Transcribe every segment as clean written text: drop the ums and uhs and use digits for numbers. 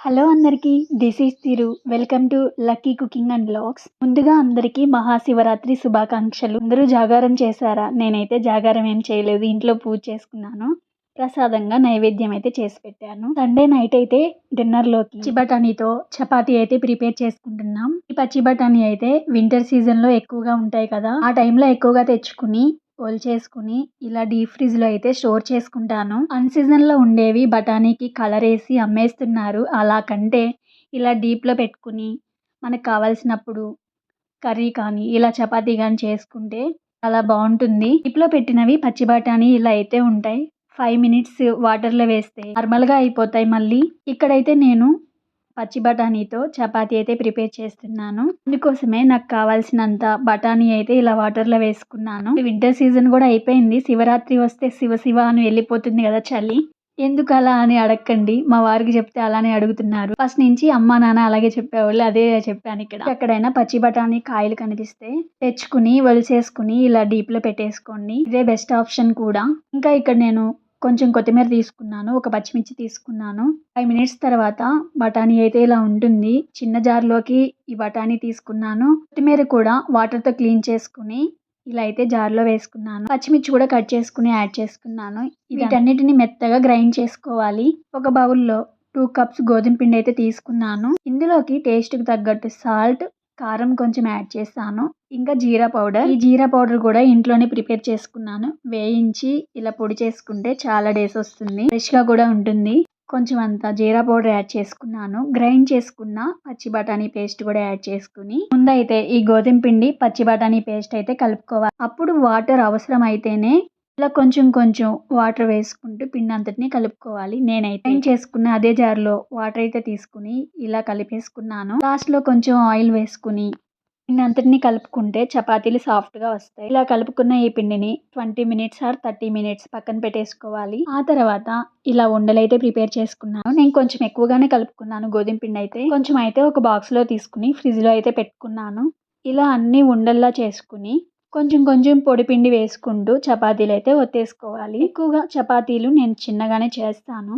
Hello అందరికీ, this is Thiru. Welcome to lucky cooking and vlogs. ముందుగా అందరికీ మహాశివరాత్రి శుభాకాంక్షలు. అందరూ జాగారం చేశారా? నేనైతే జాగారం ఏం చేయలేదు, ఇంట్లో పూజ చేసుకున్నాను. ప్రసాదంగా నైవేద్యం అయితే చేసి పెట్టాను. సండే నైట్ అయితే డిన్నర్లోకి పచ్చి బఠానీతో చపాతీ అయితే ప్రిపేర్ చేసుకుంటున్నాం. ఈ పచ్చి బఠానీ అయితే వింటర్ సీజన్లో ఎక్కువగా ఉంటాయి కదా, ఆ టైంలో ఎక్కువగా తెచ్చుకుని చేసుకుని ఇలా డీప్ ఫ్రిడ్జ్లో అయితే స్టోర్ చేసుకుంటాను. అన్ సీజన్లో ఉండేవి బఠానీకి కలర్ వేసి అమ్మేస్తున్నారు. అలా కంటే ఇలా డీప్లో పెట్టుకుని మనకు కావాల్సినప్పుడు కర్రీ కానీ ఇలా చపాతీ కానీ చేసుకుంటే చాలా బాగుంటుంది. డీప్లో పెట్టినవి పచ్చి బఠానీ ఇలా అయితే ఉంటాయి. 5 మినిట్స్ వాటర్లో వేస్తే నార్మల్గా అయిపోతాయి. మళ్ళీ ఇక్కడైతే నేను పచ్చి బఠానీతో చపాతీ అయితే ప్రిపేర్ చేస్తున్నాను. అందుకోసమే నాకు కావాల్సినంత బఠానీ అయితే ఇలా వాటర్లో వేసుకున్నాను. వింటర్ సీజన్ కూడా అయిపోయింది. శివరాత్రి వస్తే శివ శివ అని వెళ్ళిపోతుంది కదా చలి. ఎందుకు అలా అని అడగండి, మా వారికి చెప్తే అలానే అడుగుతున్నారు. ఫస్ట్ నుంచి అమ్మా నాన్న అలాగే చెప్పేవాళ్ళు, అదే చెప్పాను. ఎక్కడైనా పచ్చి బఠానీ కాయలు కనిపిస్తే తెచ్చుకుని వలిసేసుకుని ఇలా డీప్లో పెట్టేసుకోండి. ఇదే బెస్ట్ ఆప్షన్ కూడా. ఇంకా ఇక్కడ నేను కొంచెం కొత్తిమీర తీసుకున్నాను, ఒక పచ్చిమిర్చి తీసుకున్నాను. 5 మినిట్స్ తర్వాత బఠానీ అయితే ఇలా ఉంటుంది. చిన్న జార్లోకి ఈ బఠానీ తీసుకున్నాను. కొత్తిమీర కూడా వాటర్తో క్లీన్ చేసుకుని ఇలా అయితే జార్లో వేసుకున్నాను. పచ్చిమిర్చి కూడా కట్ చేసుకుని యాడ్ చేసుకున్నాను. వీటన్నిటిని మెత్తగా గ్రైండ్ చేసుకోవాలి. ఒక బౌల్లో 2 కప్స్ గోధుమ పిండి అయితే తీసుకున్నాను. ఇందులోకి టేస్ట్కి తగ్గట్టు సాల్ట్, కారం కొంచెం యాడ్ చేశాను. ఇంకా జీరా పౌడర్. ఈ జీరా పౌడర్ కూడా ఇంట్లోనే ప్రిపేర్ చేసుకున్నాను. వేయించి ఇలా పొడి చేసుకుంటే చాలా డేస్ వస్తుంది, ఫ్రెష్గా కూడా ఉంటుంది. కొంచెం అంతా జీరా పౌడర్ యాడ్ చేసుకున్నాను. గ్రైండ్ చేసుకున్న పచ్చి బఠానీ పేస్ట్ కూడా యాడ్ చేసుకుని ముందైతే ఈ గోధుమ పిండి పచ్చి బఠానీ పేస్ట్ అయితే కలుపుకోవాలి. అప్పుడు వాటర్ అవసరం అయితేనే ఇలా కొంచెం కొంచెం వాటర్ వేసుకుంటూ పిండి అంతటిని కలుపుకోవాలి. నేనైతే గ్రైండ్ చేసుకున్న అదే జార్లో వాటర్ అయితే తీసుకుని ఇలా కలిపేసుకున్నాను. లాస్ట్లో కొంచెం ఆయిల్ వేసుకుని పిండి అంతటిని కలుపుకుంటే చపాతీలు సాఫ్ట్గా వస్తాయి. ఇలా కలుపుకున్న ఈ పిండిని 20 మినిట్స్ ఆర్ 30 మినిట్స్ పక్కన పెట్టేసుకోవాలి. ఆ తర్వాత ఇలా ఉండలైతే ప్రిపేర్ చేసుకున్నాను. నేను కొంచెం ఎక్కువగానే కలుపుకున్నాను గోధుమ పిండి అయితే. కొంచెం అయితే ఒక బాక్స్లో తీసుకుని ఫ్రిడ్జ్లో అయితే పెట్టుకున్నాను. ఇలా అన్ని ఉండల్లా చేసుకుని కొంచెం కొంచెం పొడి పిండి వేసుకుంటూ చపాతీలు అయితే ఒత్తేసుకోవాలి. ఎక్కువగా చపాతీలు నేను చిన్నగానే చేస్తాను.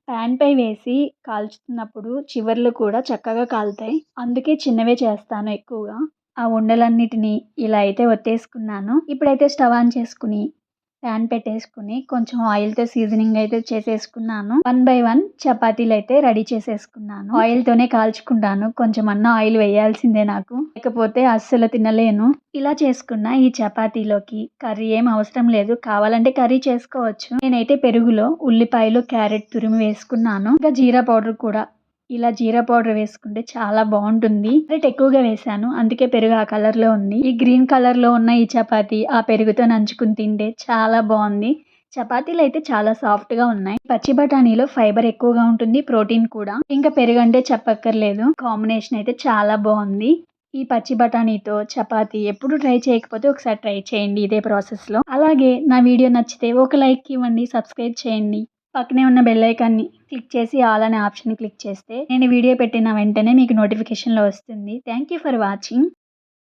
ప్యాన్ పై వేసి కాల్చుతున్నప్పుడు చివర్లు కూడా చక్కగా కాలుతాయి. అందుకే చిన్నవే చేస్తాను ఎక్కువగా. ఆ ఉండలన్నిటిని ఇలా అయితే ఒత్తేసుకున్నాను. ఇప్పుడైతే స్టవ్ ఆన్ చేసుకుని ప్యాన్ పెట్టేసుకుని కొంచెం ఆయిల్తో సీజనింగ్ అయితే చేసేసుకున్నాను. 1 బై 1 చపాతీలు అయితే రెడీ చేసేసుకున్నాను. ఆయిల్తోనే కాల్చుకుంటాను. కొంచెం అన్న ఆయిల్ వేయాల్సిందే నాకు, లేకపోతే అస్సలు తినలేను. ఇలా చేసుకున్న ఈ చపాతీలోకి కర్రీ ఏం అవసరం లేదు, కావాలంటే కర్రీ చేసుకోవచ్చు. నేనైతే పెరుగులో ఉల్లిపాయలు, క్యారెట్ తురిమి వేసుకున్నాను. ఇంకా జీరా పౌడర్ కూడా ఇలా జీరా పౌడర్ వేసుకుంటే చాలా బాగుంటుంది. క్యారెట్ ఎక్కువగా వేసాను, అందుకే పెరుగు ఆ కలర్లో ఉంది. ఈ గ్రీన్ కలర్లో ఉన్న ఈ చపాతీ ఆ పెరుగుతో నంచుకుని తింటే చాలా బాగుంది. చపాతీలు అయితే చాలా సాఫ్ట్గా ఉన్నాయి. పచ్చి బఠానీలో ఫైబర్ ఎక్కువగా ఉంటుంది, ప్రోటీన్ కూడా. ఇంకా పెరుగు అంటే చెప్పక్కర్లేదు. కాంబినేషన్ అయితే చాలా బాగుంది. ఈ పచ్చి బఠానీతో చపాతీ ఎప్పుడు ట్రై చేయకపోతే ఒకసారి ట్రై చేయండి ఇదే ప్రాసెస్లో. అలాగే నా వీడియో నచ్చితే ఒక లైక్ ఇవ్వండి, సబ్స్క్రైబ్ చేయండి. పక్కనే ఉన్న బెల్ ఐకాన్ని క్లిక్ చేసి ఆల్ అనే ఆప్షన్ క్లిక్ చేస్తే నేను వీడియో పెట్టిన వెంటనే మీకు నోటిఫికేషన్లో వస్తుంది. Thank you for watching.